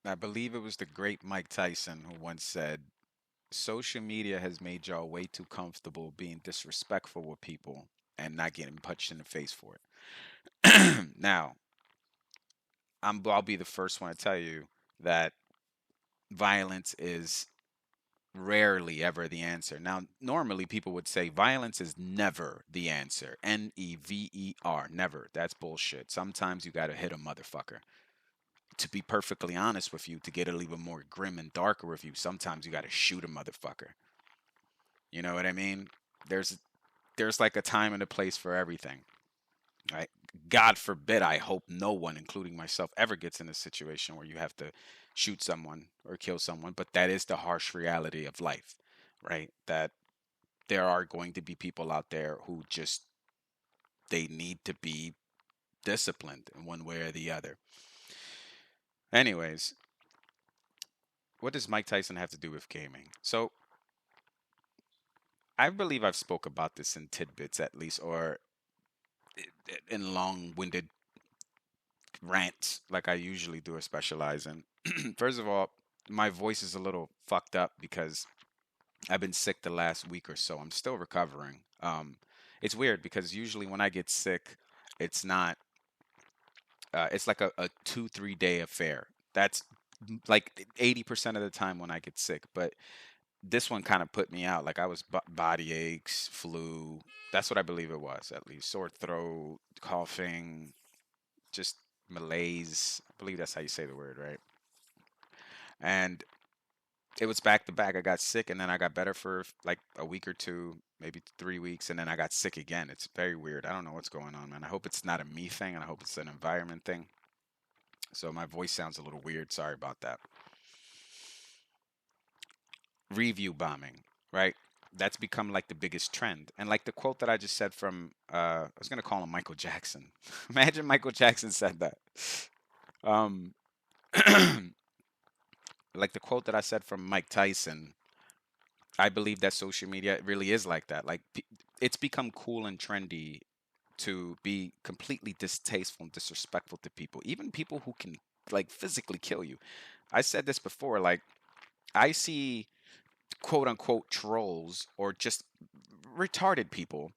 I believe it was the great Mike Tyson who once said, social media has made y'all way too comfortable being disrespectful with people and not getting punched in the face for it. Now, I'll be the first one to tell you that violence is rarely ever the answer. Now, normally people would say violence is never the answer. Never, never. That's bullshit. Sometimes you got to hit a motherfucker. To be perfectly honest with you, to get a even more grim and darker with you, sometimes you got to shoot a motherfucker. You know what I mean? There's there's like a time and a place for everything. Right? God forbid, I hope no one, including myself, ever gets in a situation where you have to shoot someone or kill someone. But that is the harsh reality of life, right? That there are going to be people out there who just they need to be disciplined in one way or the other. Anyways, what does Mike Tyson have to do with gaming? So I believe I've spoke about this in tidbits at least, or in long-winded rants like I usually do or specialize in. First of all, my voice is a little fucked up because I've been sick the last week or so. I'm still recovering. It's weird because usually when I get sick, it's not. It's like a 2 3 day affair. That's like 80% of the time when I get sick. But this one kind of put me out. Like I was body aches, flu. That's what I believe it was, at least sore throat, coughing, just malaise. I believe that's how you say the word, right? And it was back to back. I got sick and then I got better for like a week or two, maybe 3 weeks, and then I got sick again. It's very weird. I don't know what's going on, man. I hope it's not a me thing and I hope it's an environment thing. So my voice sounds a little weird. Sorry about that. Review bombing, right? That's become like the biggest trend. And like the quote that I just said from, I was going to call him Michael Jackson. Imagine Michael Jackson said that. Um, like the quote that I said from Mike Tyson, I believe that social media really is like that. Like it's become cool and trendy to be completely distasteful and disrespectful to people, even people who can like physically kill you. I said this before, like I see quote unquote trolls or just retarded people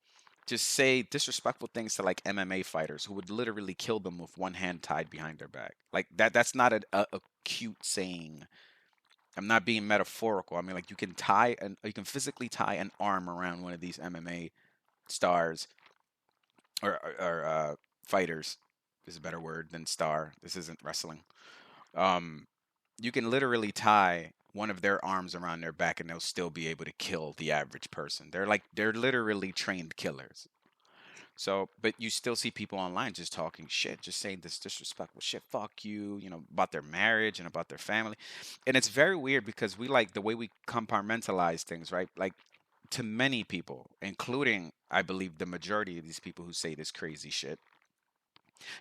just say disrespectful things to like MMA fighters who would literally kill them with one hand tied behind their back. Like that's not a cute saying. I'm not being metaphorical. I mean, like you can physically tie an arm around one of these MMA stars or fighters is a better word than star. This isn't wrestling. Um, you can literally tie one of their arms around their back and they'll still be able to kill the average person. They're literally trained killers. So, but you still see people online just talking shit, just saying this disrespectful shit, fuck you, about their marriage and about their family. And it's very weird because we like the way we compartmentalize things, right? Like to many people, including I believe the majority of these people who say this crazy shit,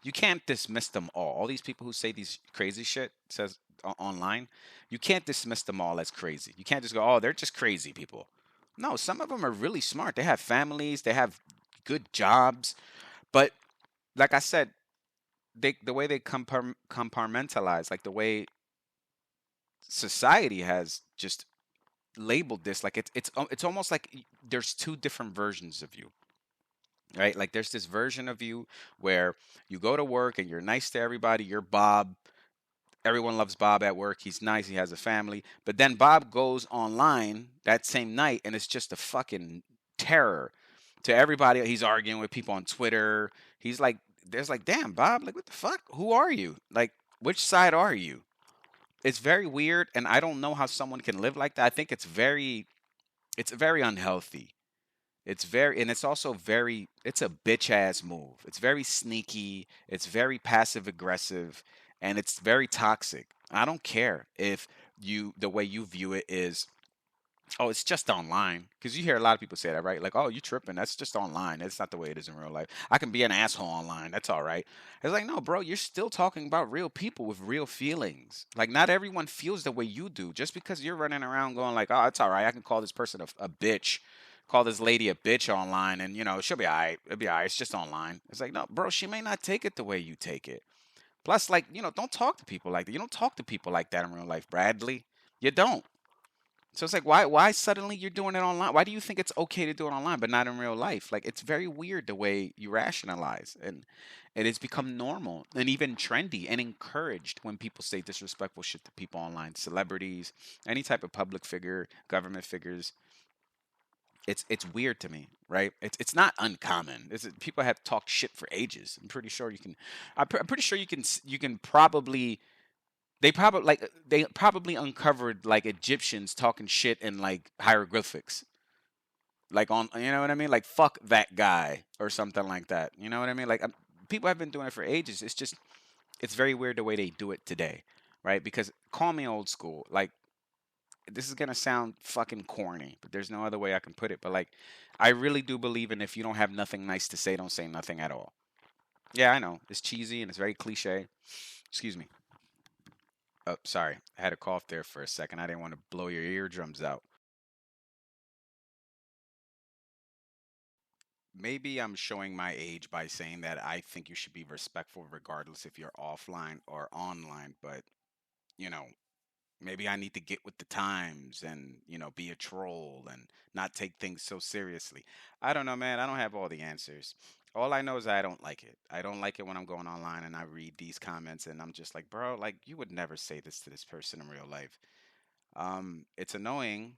you can't dismiss them all. All these people who say these crazy shit says online, you can't dismiss them all as crazy. You can't just go, "Oh, they're just crazy people." No, some of them are really smart. They have families, they have good jobs, but like I said, the way they compartmentalize, like the way society has just labeled this, like it's almost like there's two different versions of you, right? Like there's this version of you where you go to work and you're nice to everybody. You're Bob. Everyone loves Bob at work. He's nice. He has a family. But then Bob goes online that same night and it's just a fucking terror to everybody. He's arguing with people on Twitter. He's like, there's like, damn, Bob, like, what the fuck? Who are you? Like, which side are you? It's very weird. And I don't know how someone can live like that. I think it's very unhealthy. It's very, and it's also very, it's a bitch ass move. It's very sneaky. It's very passive aggressive, and it's very toxic. I don't care if the way you view it is, oh, it's just online. Because you hear a lot of people say that, right? Like, oh, you tripping. That's just online. It's not the way it is in real life. I can be an asshole online. That's all right. It's like, no, bro, you're still talking about real people with real feelings. Like, not everyone feels the way you do. Just because you're running around going like, oh, it's all right. I can call this person a bitch, call this lady a bitch online, and she'll be all right. It'll be all right. It's just online. It's like, no, bro, she may not take it the way you take it. Plus, like, don't talk to people like that. You don't talk to people like that in real life, Bradley. You don't. So it's like, why suddenly you're doing it online? Why do you think it's okay to do it online but not in real life? Like, it's very weird the way you rationalize, and it's become normal and even trendy and encouraged when people say disrespectful shit to people online, celebrities, any type of public figure, government figures. It's weird to me, right? It's not uncommon. People have talked shit for ages. I'm pretty sure you can. I'm pretty sure you can probably they probably uncovered like Egyptians talking shit in like hieroglyphics, like on, you know what I mean, like fuck that guy or something like that. You know what I mean? Like, people have been doing it for ages. It's just it's very weird the way they do it today, right? Because call me old school, like this is gonna sound fucking corny, but there's no other way I can put it. But like, I really do believe in if you don't have nothing nice to say, don't say nothing at all. Yeah, I know it's cheesy and it's very cliche. Excuse me. Oh, sorry. I had a cough there for a second. I didn't want to blow your eardrums out. Maybe I'm showing my age by saying that I think you should be respectful regardless if you're offline or online, but, you know, maybe I need to get with the times and, be a troll and not take things so seriously. I don't know, man. I don't have all the answers. All I know is I don't like it. I don't like it when I'm going online and I read these comments and I'm just like, bro, like, you would never say this to this person in real life. It's annoying,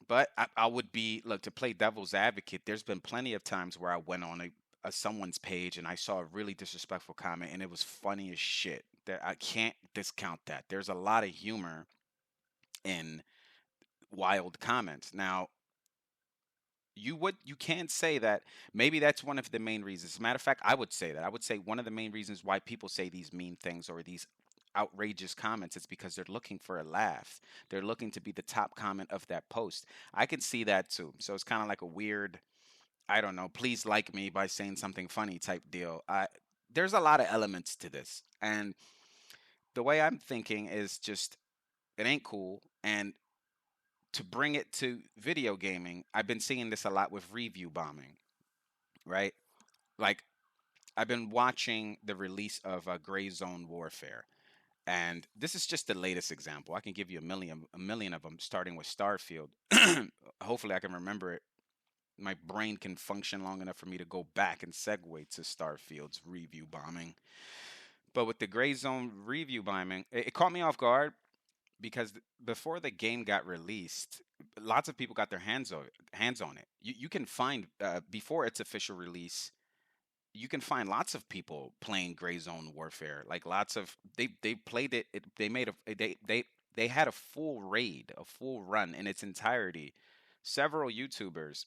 but I would be look to play devil's advocate. There's been plenty of times where I went on a someone's page and I saw a really disrespectful comment and it was funny as shit. That I can't discount that. There's a lot of humor in wild comments. Now, you can say that maybe that's one of the main reasons. As a matter of fact, I would say that. I would say one of the main reasons why people say these mean things or these outrageous comments is because they're looking for a laugh. They're looking to be the top comment of that post. I can see that too. So it's kind of like a weird, I don't know, please like me by saying something funny type deal. There's a lot of elements to this. And the way I'm thinking is just it ain't cool. And to bring it to video gaming, I've been seeing this a lot with review bombing, right? Like, I've been watching the release of Gray Zone Warfare, and this is just the latest example. I can give you a million of them, starting with Starfield. Hopefully, I can remember it. My brain can function long enough for me to go back and segue to Starfield's review bombing. But with the Gray Zone review bombing, it caught me off guard because before the game got released, lots of people got their hands on it. You can find before its official release, you can find lots of people playing Gray Zone Warfare. Like lots of they played it. They made a they had a full raid, a full run in its entirety. Several YouTubers,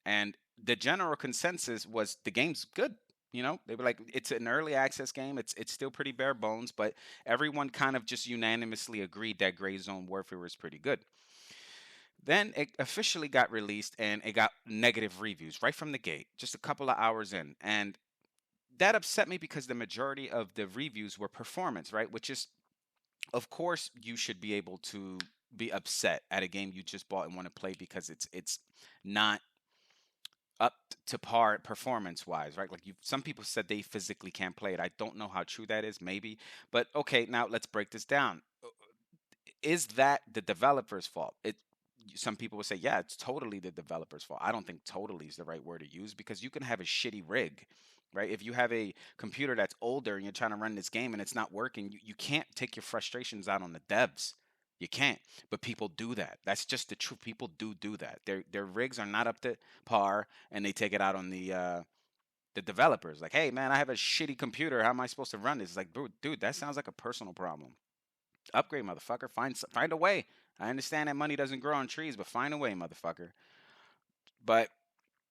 and the general consensus was the game's good. They were like, it's an early access game. It's still pretty bare bones, but everyone kind of just unanimously agreed that Gray Zone Warfare was pretty good. Then it officially got released and it got negative reviews right from the gate, just a couple of hours in. And that upset me because the majority of the reviews were performance, right? Which is, of course, you should be able to be upset at a game you just bought and want to play because it's not up to par performance wise, right? Like some people said they physically can't play it. I don't know how true that is, maybe, but okay. Now let's break this down. Is that the developer's fault? Some people would say, yeah, it's totally the developer's fault. I don't think totally is the right word to use because you can have a shitty rig, right? If you have a computer that's older and you're trying to run this game and it's not working, you can't take your frustrations out on the devs. You can't. But people do that. That's just the truth. People do that. Their rigs are not up to par and they take it out on the developers. Like, hey man, I have a shitty computer. How am I supposed to run this? It's like, dude, that sounds like a personal problem. Upgrade, motherfucker. Find a way. I understand that money doesn't grow on trees, but find a way, motherfucker. But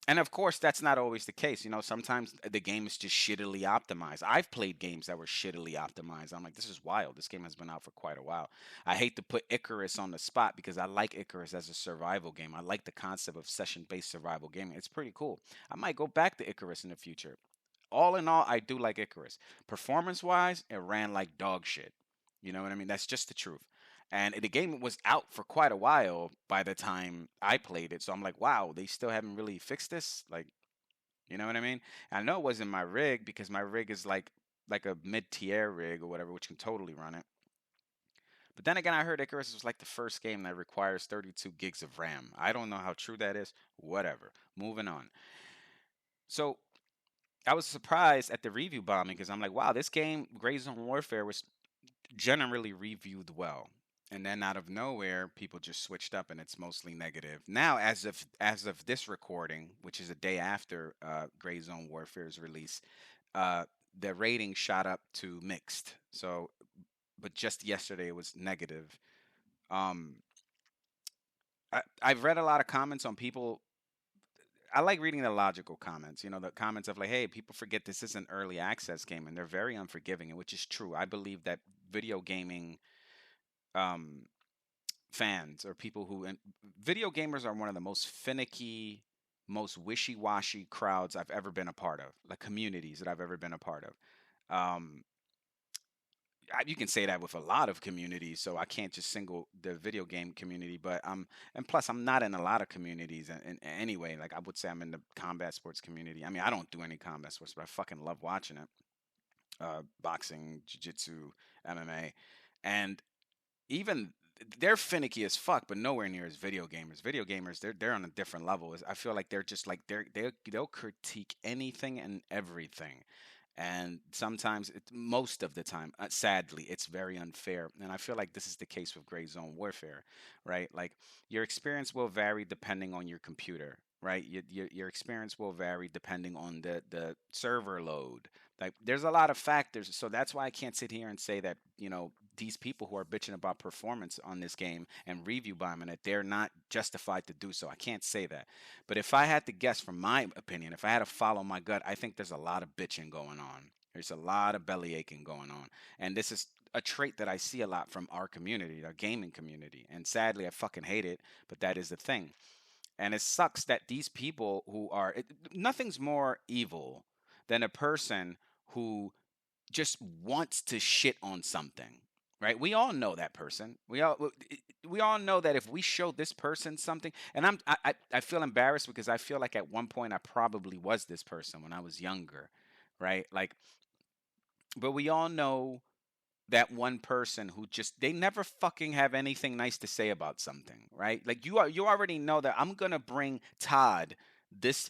and of course, that's not always the case. Sometimes the game is just shittily optimized. I've played games that were shittily optimized. I'm like, this is wild. This game has been out for quite a while. I hate to put Icarus on the spot because I like Icarus as a survival game. I like the concept of session-based survival gaming. It's pretty cool. I might go back to Icarus in the future. All in all, I do like Icarus. Performance-wise, it ran like dog shit. You know what I mean? That's just the truth. And the game was out for quite a while by the time I played it. So I'm like, wow, they still haven't really fixed this. Like, you know what I mean? I know it wasn't my rig because my rig is like like a mid-tier rig or whatever, which can totally run it. But then again, I heard Icarus was like the first game that requires 32 gigs of RAM. I don't know how true that is. Whatever. Moving on. So I was surprised at the review bombing because I'm like, wow, this game, Gray Zone Warfare, was generally reviewed well. And then out of nowhere, people just switched up, and it's mostly negative. Now, as of this recording, which is a day after Gray Zone Warfare's release, uh, the rating shot up to mixed. So, but just yesterday it was negative. Um, I've read a lot of comments on people. I like reading the logical comments, the comments of like, hey, people forget this is an early access game and they're very unforgiving, and which is true. I believe that video gaming um, fans or people who, and video gamers are one of the most finicky, most wishy washy crowds I've ever been a part of, like communities that I've ever been a part of. Um, you can say that with a lot of communities, so I can't just single the video game community. But and plus I'm not in a lot of communities. And anyway, like I would say I'm in the combat sports community. I mean, I don't do any combat sports, but I fucking love watching it. Boxing, jiu-jitsu, MMA, and even they're finicky as fuck, but nowhere near as video gamers. Video gamers, they're on a different level. I feel like they're just like they'll critique anything and everything, and sometimes, most of the time, sadly, it's very unfair. And I feel like this is the case with Gray Zone Warfare, right? Like your experience will vary depending on your computer. Right, your experience will vary depending on the server load. Like, there's a lot of factors, so that's why I can't sit here and say that these people who are bitching about performance on this game and review bombing it, they're not justified to do so. I can't say that. But if I had to guess from my opinion, if I had to follow my gut, I think there's a lot of bitching going on. There's a lot of belly aching going on. And this is a trait that I see a lot from our community, our gaming community. And sadly, I fucking hate it, but that is the thing. And it sucks that these people who are, nothing's more evil than a person who just wants to shit on something, right? We all know that person. We all know that if we show this person something, and I feel embarrassed because I feel like at one point I probably was this person when I was younger, right? Like, but we all know that one person who just, they never fucking have anything nice to say about something, right? Like, you already know that I'm gonna bring Todd this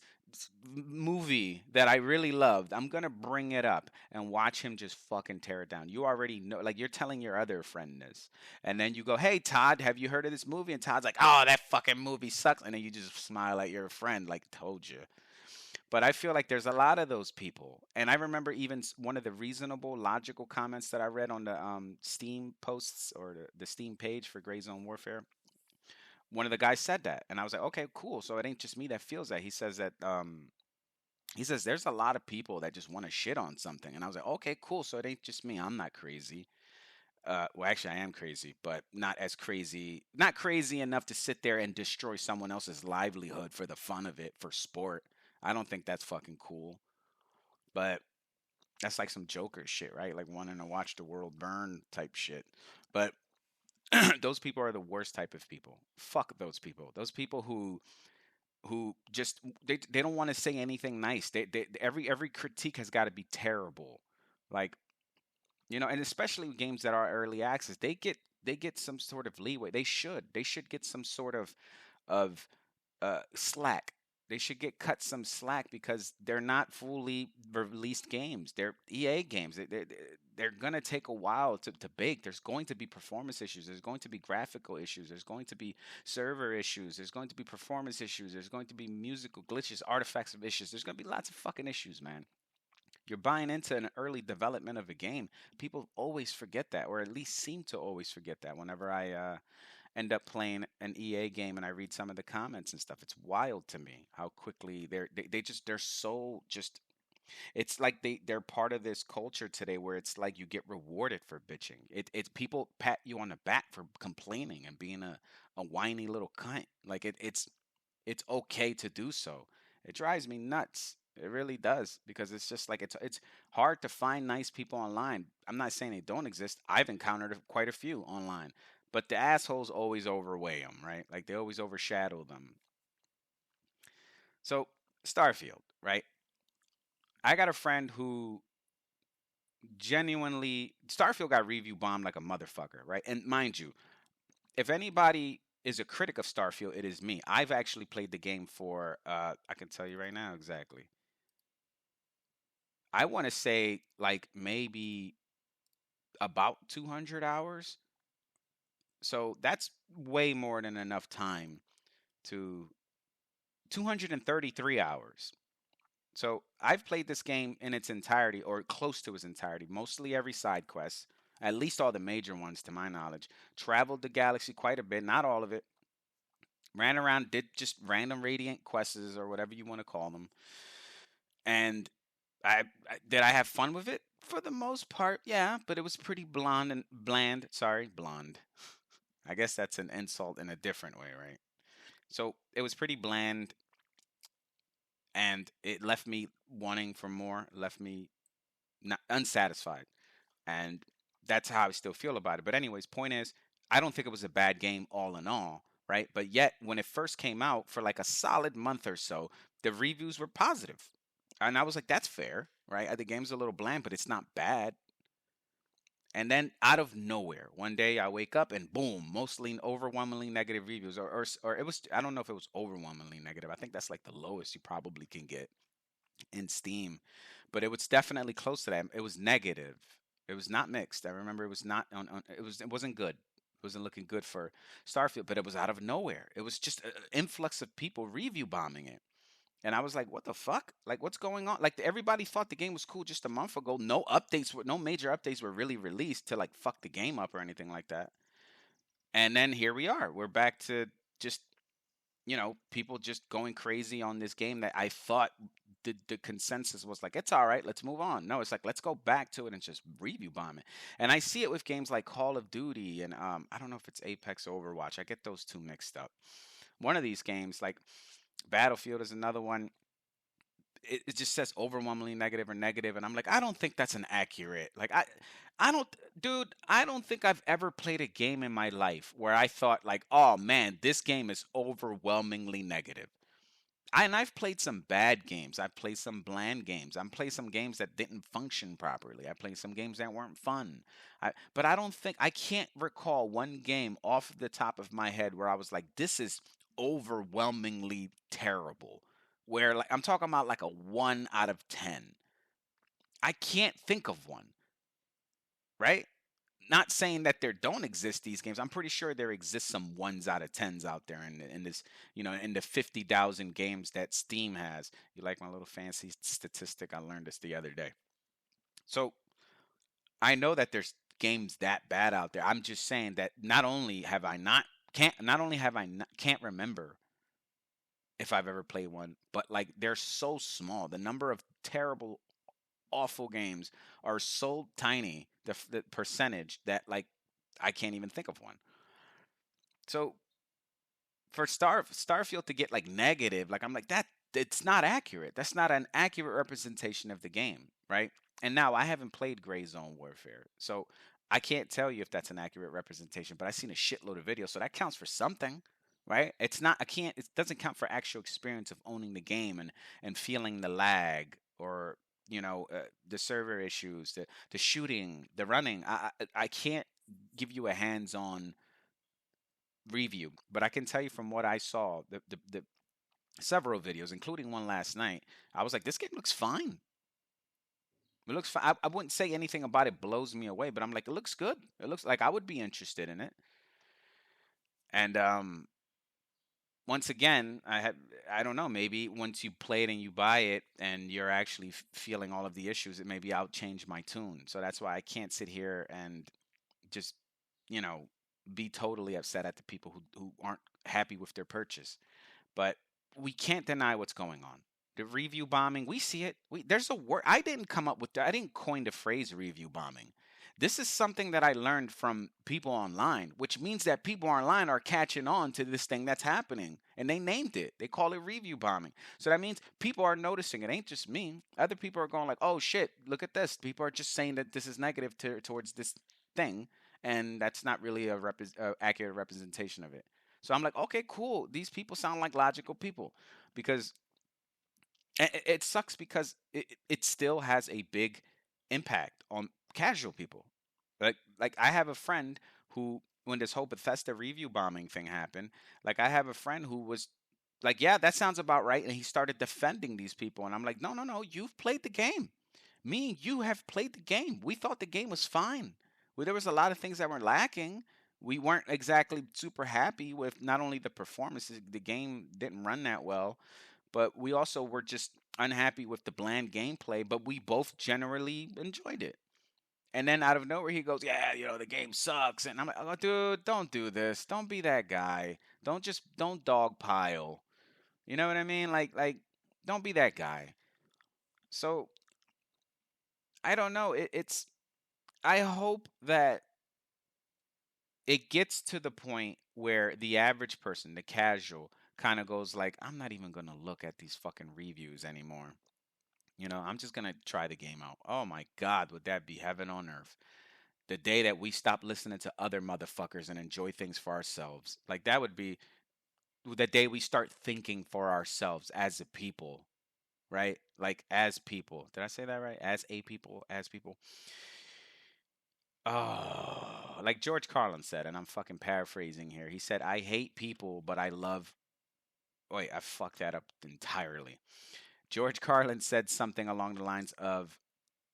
movie that I really loved. I'm gonna bring it up and watch him just fucking tear it down. You already know, like, you're telling your other friend this, and then you go, "Hey Todd, have you heard of this movie?" And Todd's like, "Oh, that fucking movie sucks," and then you just smile at your friend, like, "Told you." But I feel like there's a lot of those people. And I remember even one of the reasonable, logical comments that I read on the Steam posts, or the Steam page for Gray Zone Warfare. One of the guys said that. And I was like, okay, cool. So it ain't just me that feels that. He says that. He says there's a lot of people that just want to shit on something. And I was like, okay, cool. So it ain't just me. I'm not crazy. Well, actually, I am crazy, but not as crazy. Not crazy enough to sit there and destroy someone else's livelihood for the fun of it, for sport. I don't think that's fucking cool. But that's like some Joker shit, right? Like wanting to watch the world burn type shit. But those people are the worst type of people. Fuck those people. Those people who just, they don't want to say anything nice. Every critique has got to be terrible. Like, and especially games that are early access, they get some sort of leeway. They should get some sort of slack. They should get cut some slack because they're not fully released games. They're EA games. They're going to take a while to bake. There's going to be performance issues. There's going to be graphical issues. There's going to be server issues. There's going to be performance issues. There's going to be musical glitches, artifacts of issues. There's going to be lots of fucking issues, man. You're buying into an early development of a game. People always forget that, or at least seem to always forget that whenever I end up playing an EA game and I read some of the comments and stuff. It's wild to me how quickly they're so just, it's like they're part of this culture today where it's like you get rewarded for bitching. It's people pat you on the back for complaining and being a whiny little cunt. Like it's okay to do so. It drives me nuts. It really does, because it's just like it's hard to find nice people online. I'm not saying they don't exist. I've encountered quite a few online, but the assholes always overweigh them, right? Like they always overshadow them. So Starfield, right? I got a friend who genuinely, Starfield got review bombed like a motherfucker, right? And mind you, if anybody is a critic of Starfield, it is me. I've actually played the game for I can tell you right now exactly. I want to say like maybe about 200 hours. So that's way more than enough time to 233 hours. So I've played this game in its entirety or close to its entirety, mostly every side quest, at least all the major ones to my knowledge. Traveled the galaxy quite a bit, not all of it. Ran around, did just random radiant quests or whatever you want to call them. And did I have fun with it? For the most part, yeah, but it was pretty blonde and bland. Sorry, blonde. I guess that's an insult in a different way, right? So it was pretty bland, and it left me wanting for more, left me not unsatisfied, and that's how I still feel about it. But anyways, point is, I don't think it was a bad game all in all, right? But yet, when it first came out, for like a solid month or so, the reviews were positive, and I was like, that's fair, right? The game's a little bland, but it's not bad. And then out of nowhere, one day I wake up and boom, mostly overwhelmingly negative reviews, or it was, I don't know if it was overwhelmingly negative. I think that's like the lowest you probably can get in Steam, but it was definitely close to that. It was negative. It was not mixed. I remember it was not it wasn't good. It wasn't looking good for Starfield, but it was out of nowhere. It was just an influx of people review bombing it. And I was like, what the fuck? Like, what's going on? Like, everybody thought the game was cool just a month ago. No major updates were really released to like fuck the game up or anything like that. And then here we are. We're back to just, people just going crazy on this game that I thought the consensus was like, it's all right, let's move on. No, it's like, let's go back to it and just review bomb it. And I see it with games like Call of Duty and I don't know if it's Apex or Overwatch. I get those two mixed up. One of these games, like Battlefield is another one, it just says overwhelmingly negative or negative, and I'm like, I don't think that's an accurate, like, I don't, dude, I don't think I've ever played a game in my life where I thought like, oh man, this game is overwhelmingly negative. And I've played some bad games. I've played some bland games. I've played some games that didn't function properly. I played some games that weren't fun. But I don't think, I can't recall one game off the top of my head where I was like, this is overwhelmingly terrible. Where like I'm talking about like a 1 out of 10. I can't think of one, right? Not saying that there don't exist these games. I'm pretty sure there exists some 1s out of 10s out there in this, in the 50,000 games that Steam has. You like my little fancy statistic? I learned this the other day. So I know that there's games that bad out there. I'm just saying that not only have I not, can't remember if I've ever played one, but like they're so small. The number of terrible, awful games are so tiny, the percentage that like I can't even think of one. So for Starfield to get like negative, like I'm like that it's not accurate. That's not an accurate representation of the game, right? And now I haven't played Gray Zone Warfare, so I can't tell you if that's an accurate representation. But I've seen a shitload of videos, so that counts for something, right? It's not. I can't. It doesn't count for actual experience of owning the game and feeling the lag or the server issues, the shooting, the running. I can't give you a hands-on review, but I can tell you from what I saw, the several videos, including one last night, I was like, this game looks fine. It looks fine. I wouldn't say anything about it blows me away, but I'm like, it looks good. It looks like I would be interested in it. And once again, I don't know, maybe once you play it and you buy it and you're actually feeling all of the issues, it maybe I'll change my tune. So that's why I can't sit here and just, you know, be totally upset at the people who aren't happy with their purchase. But we can't deny what's going on. The review bombing, we see it. There's a word I didn't come up with. I didn't coin the phrase review bombing. This is something that I learned from people online, which means that people online are catching on to this thing that's happening, and they named it. They call it review bombing. So that means people are noticing. It ain't just me. Other people are going like, "Oh shit, look at this." People are just saying that this is negative towards this thing, and that's not really a accurate representation of it. So I'm like, okay, cool. These people sound like logical people because it sucks because it still has a big impact on casual people. Like I have a friend who, when this whole Bethesda review bombing thing happened, like I have a friend who was like, yeah, that sounds about right, and he started defending these people, and I'm like, no, no, no, you've played the game. Me and you have played the game. We thought the game was fine. Well, there was a lot of things that were lacking. We weren't exactly super happy with not only the performances, the game didn't run that well, but we also were just unhappy with the bland gameplay, but we both generally enjoyed it. And then out of nowhere, he goes, "Yeah, the game sucks." And I'm like, "Oh, dude, don't do this. Don't be that guy. Don't dogpile. You know what I mean? Like, don't be that guy." So I don't know. It's I hope that it gets to the point where the average person, the casual, kind of goes like, "I'm not even gonna look at these fucking reviews anymore. I'm just gonna try the game out." Oh my God, would that be heaven on earth? The day that we stop listening to other motherfuckers and enjoy things for ourselves. Like that would be the day we start thinking for ourselves as a people, right? Like as people. Did I say that right? As people. Oh, like George Carlin said, and I'm fucking paraphrasing here. He said, "I hate people, but I love." Wait, I fucked that up entirely. George Carlin said something along the lines of,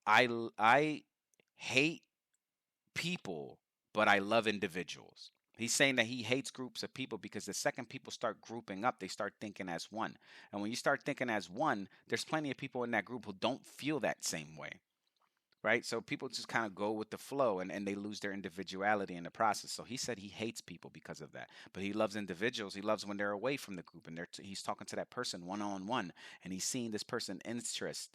"I hate people, but I love individuals." He's saying that he hates groups of people because the second people start grouping up, they start thinking as one. And when you start thinking as one, there's plenty of people in that group who don't feel that same way, right? So people just kind of go with the flow, and they lose their individuality in the process. So he said he hates people because of that, but he loves individuals. He loves when they're away from the group and he's talking to that person one on one, and he's seeing this person's interests,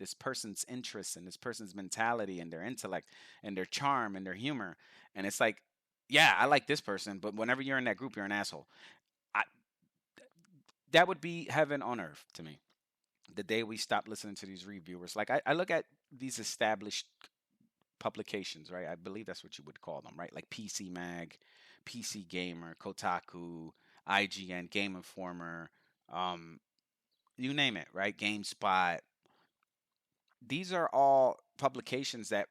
and this person's mentality and their intellect and their charm and their humor. And it's like, yeah, I like this person, but whenever you're in that group, you're an asshole. I, that would be heaven on earth to me. The day we stop listening to these reviewers, like I look at these established publications, right? I believe that's what you would call them, right? Like PC Mag, PC Gamer, Kotaku, IGN, Game Informer, um, you name it, right? GameSpot. These are all publications that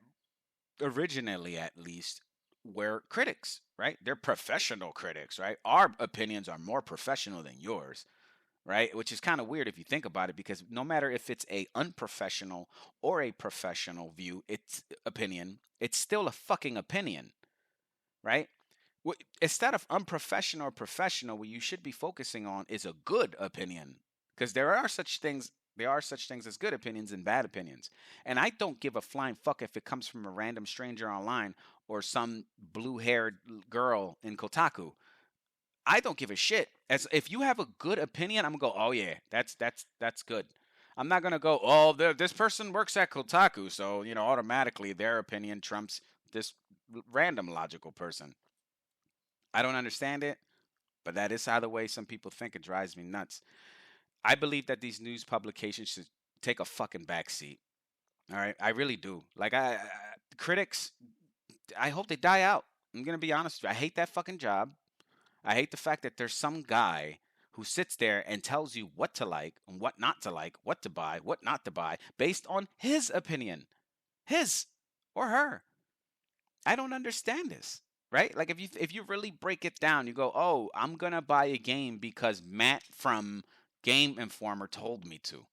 originally, at least, were critics, right? They're professional critics, right? Our opinions are more professional than yours, right? Which is kind of weird if you think about it, because no matter if it's a unprofessional or a professional view, its opinion, it's still a fucking opinion, right? Instead of unprofessional or professional, what you should be focusing on is a good opinion, because There are such things as good opinions and bad opinions. And I don't give a flying fuck if it comes from a random stranger online or some blue haired girl in Kotaku. I don't give a shit. As if you have a good opinion, I'm gonna go, oh yeah, that's good. I'm not gonna go, oh, this person works at Kotaku, so automatically their opinion trumps this random logical person. I don't understand it, but that is how the way some people think. It drives me nuts. I believe that these news publications should take a fucking backseat. All right, I really do. Like critics, I hope they die out. I'm gonna be honest with you. I hate that fucking job. I hate the fact that there's some guy who sits there and tells you what to like and what not to like, what to buy, what not to buy, based on his opinion, his or her. I don't understand this, right? Like if you really break it down, you go, "Oh, I'm gonna buy a game because Matt from Game Informer told me to."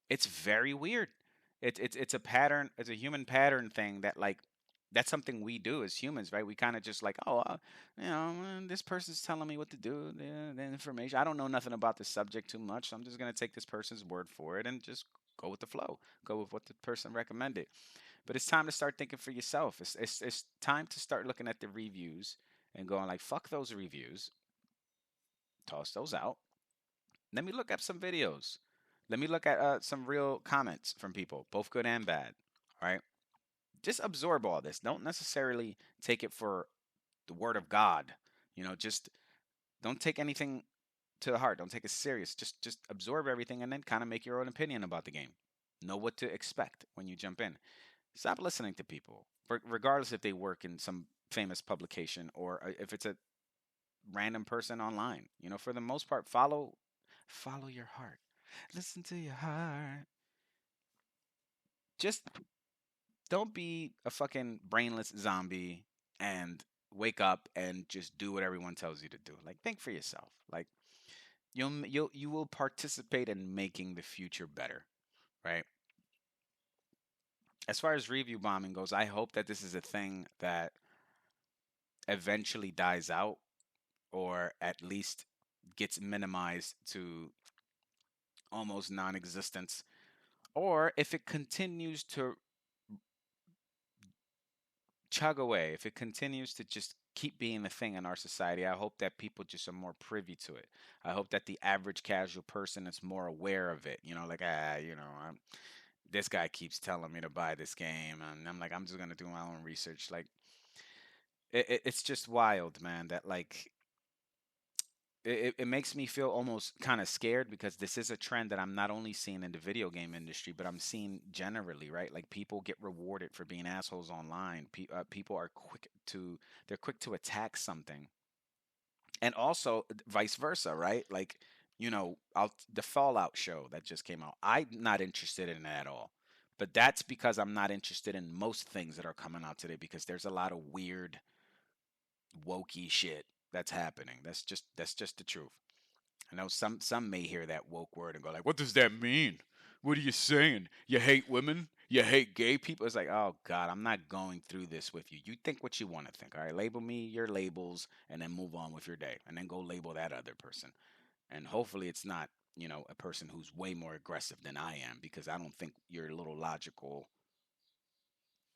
It's very weird. It's a pattern. It's a human pattern thing that, like, that's something we do as humans, right? We kind of just like, oh, this person's telling me what to do. The information. I don't know nothing about the subject too much, so I'm just gonna take this person's word for it and just go with the flow. Go with what the person recommended. But it's time to start thinking for yourself. It's time to start looking at the reviews and going like, fuck those reviews. Toss those out. Let me look up some videos. Let me look at some real comments from people, both good and bad. All right. Just absorb all this. Don't necessarily take it for the word of God. Just don't take anything to the heart. Don't take it serious. Just absorb everything and then kind of make your own opinion about the game. Know what to expect when you jump in. Stop listening to people, regardless if they work in some famous publication or if it's a random person online. For the most part, follow your heart. Listen to your heart. Just Don't be a fucking brainless zombie and wake up and just do what everyone tells you to do. Like, think for yourself. Like, you will participate in making the future better, right? As far as review bombing goes, I hope that this is a thing that eventually dies out, or at least gets minimized to almost non-existence. Or if it continues to chug away, if it continues to just keep being a thing in our society, I hope that people just are more privy to it. I hope that the average casual person is more aware of it. Like, this guy keeps telling me to buy this game, and I'm like, I'm just gonna do my own research. Like, it's just wild, man. That, like, it makes me feel almost kind of scared, because this is a trend that I'm not only seeing in the video game industry, but I'm seeing generally, right? Like, people get rewarded for being assholes online. People are quick to attack something, and also vice versa, right? Like, the Fallout show that just came out. I'm not interested in it at all. But that's because I'm not interested in most things that are coming out today, because there's a lot of weird wokey shit that's happening. That's just the truth. I know some may hear that woke word and go like, "What does that mean? What are you saying? You hate women? You hate gay people?" It's like, "Oh God, I'm not going through this with you. You think what you want to think. All right, label me your labels, and then move on with your day, and then go label that other person. And hopefully, it's not, a person who's way more aggressive than I am, because I don't think your little logical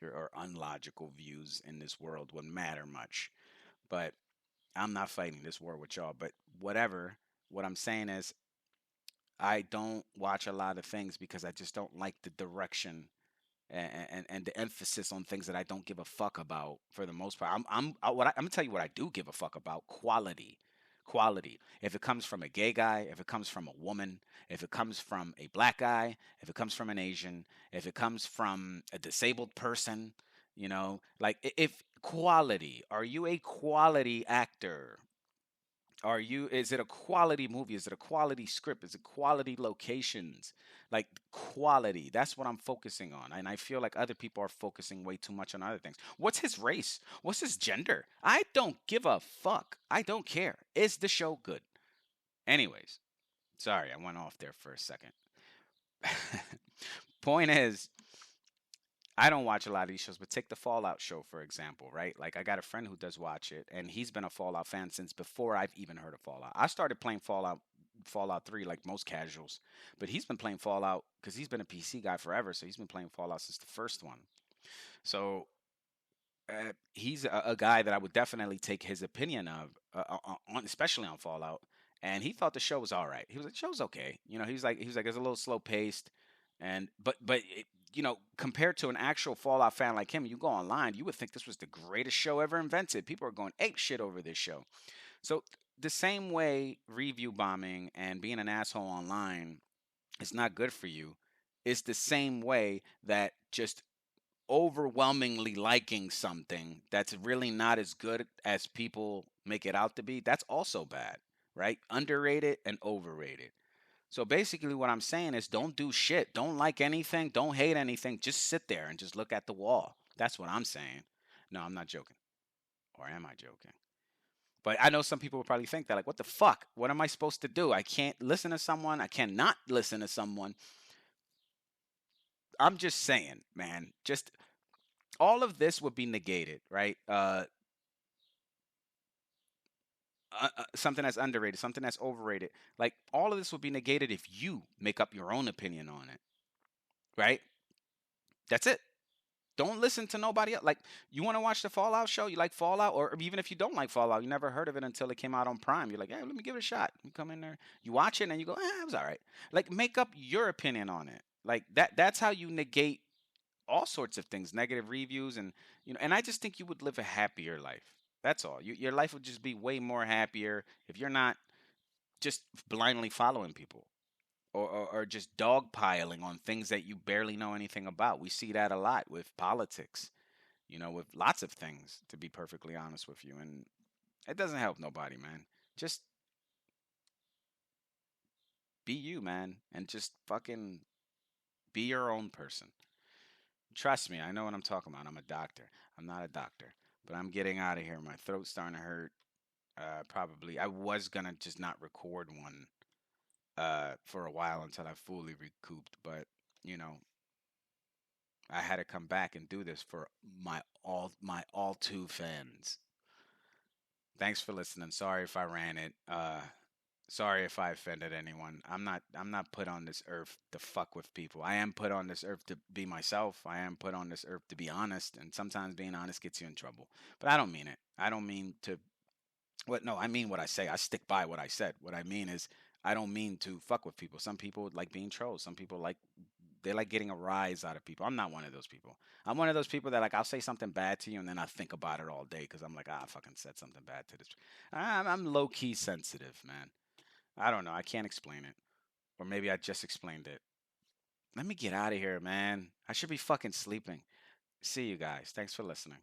or unlogical views in this world would matter much. But I'm not fighting this war with y'all. But whatever. What I'm saying is, I don't watch a lot of things because I just don't like the direction and the emphasis on things that I don't give a fuck about for the most part. I'm gonna tell you what I do give a fuck about: quality. Quality. If it comes from a gay guy, if it comes from a woman, if it comes from a black guy, if it comes from an Asian, if it comes from a disabled person, like, if quality, are you a quality actor? Is it a quality movie? Is it a quality script? Is it quality locations? Like, quality. That's what I'm focusing on. And I feel like other people are focusing way too much on other things. What's his race? What's his gender? I don't give a fuck. I don't care. Is the show good? Anyways, sorry, I went off there for a second. Point is, I don't watch a lot of these shows, but take the Fallout show, for example, right? Like, I got a friend who does watch it, and he's been a Fallout fan since before I've even heard of Fallout. I started playing Fallout 3, like most casuals, but he's been playing Fallout because he's been a PC guy forever, so he's been playing Fallout since the first one. So, he's a guy that I would definitely take his opinion of, especially on Fallout. And he thought the show was all right. He was like, "Show's okay." He was like, "It's a little slow paced," and compared to an actual Fallout fan like him, you go online, you would think this was the greatest show ever invented. People are going ape shit over this show. So the same way review bombing and being an asshole online is not good for you, is the same way that just overwhelmingly liking something that's really not as good as people make it out to be, that's also bad, right? Underrated and overrated. So basically, what I'm saying is, don't do shit. Don't like anything. Don't hate anything. Just sit there and just look at the wall. That's what I'm saying. No, I'm not joking. Or am I joking? But I know some people will probably think that, like, what the fuck? What am I supposed to do? I can't listen to someone. I cannot listen to someone. I'm just saying, man. Just all of this would be negated, right? Something that's underrated, something that's overrated. Like, all of this would be negated if you make up your own opinion on it, right? That's it. Don't listen to nobody else. Like, you want to watch the Fallout show? You like Fallout, or even if you don't like Fallout, you never heard of it until it came out on Prime. You're like, hey, let me give it a shot. You come in there, you watch it, and you go, it was all right. Like, make up your opinion on it. Like that. That's how you negate all sorts of things, negative reviews, and And I just think you would live a happier life. That's all. Your life would just be way more happier if you're not just blindly following people, or just dogpiling on things that you barely know anything about. We see that a lot with politics, with lots of things, to be perfectly honest with you. And it doesn't help nobody, man. Just be you, man, and just fucking be your own person. Trust me, I know what I'm talking about. I'm a doctor. I'm not a doctor, but I'm getting out of here. My throat's starting to hurt. Probably I was gonna just not record one for a while until I fully recouped, but you know, I had to come back and do this for my all two fans. Thanks for listening. Sorry if I ran it. Sorry if I offended anyone. I'm not put on this earth to fuck with people. I am put on this earth to be myself. I am put on this earth to be honest, and sometimes being honest gets you in trouble. But I don't mean it. I don't mean to what no, I mean what I say. I stick by what I said. What I mean is I don't mean to fuck with people. Some people like being trolls. Some people like they like getting a rise out of people. I'm not one of those people. I'm one of those people that like I'll say something bad to you and then I think about it all day because I'm like, I fucking said something bad to this. I'm low key sensitive, man. I don't know. I can't explain it. Or maybe I just explained it. Let me get out of here, man. I should be fucking sleeping. See you guys. Thanks for listening.